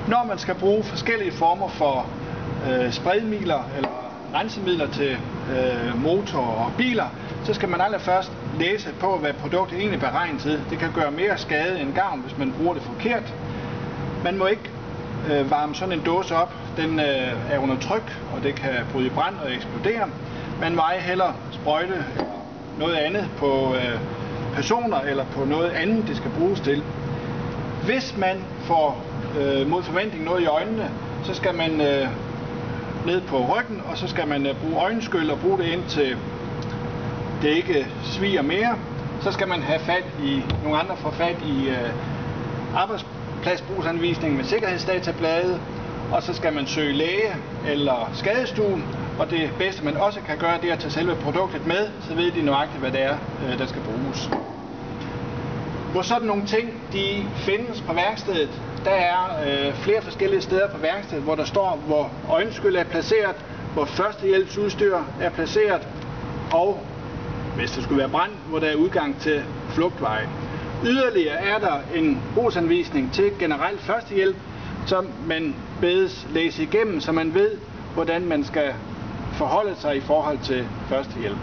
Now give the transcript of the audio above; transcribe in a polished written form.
Når man skal bruge forskellige former for spredmidler eller rensemidler til motorer og biler, så skal man allerførst læse på, hvad produktet egentlig beregnes til. Det kan gøre mere skade end gavn, hvis man bruger det forkert. Man må ikke varme sådan en dåse op. Den er under tryk, og det kan bryde i brand og eksplodere. Man må ej heller sprøjte noget andet på personer eller på noget andet, det skal bruges til. Hvis man får mod forventning noget i øjnene, så skal man ned på ryggen, og så skal man bruge øjenskyld og bruge det indtil det ikke sviger mere. Så skal man have fat i nogle andre, får fat i arbejdspladsbrugsanvisning med sikkerhedsdatabladet, og så skal man søge læge eller skadestue, og det bedste man også kan gøre, det er at tage selve produktet med, så ved de nøjagtigt, hvad det er, der skal bruges. Hvor sådan nogle ting, de findes på værkstedet, der er flere forskellige steder på værkstedet, hvor der står, hvor øjenskyld er placeret, hvor førstehjælpsudstyr er placeret, og hvis det skulle være brand, hvor der er udgang til flugtveje. Yderligere er der en brugsanvisning til generel førstehjælp, som man bedes læse igennem, så man ved, hvordan man skal forholde sig i forhold til førstehjælp.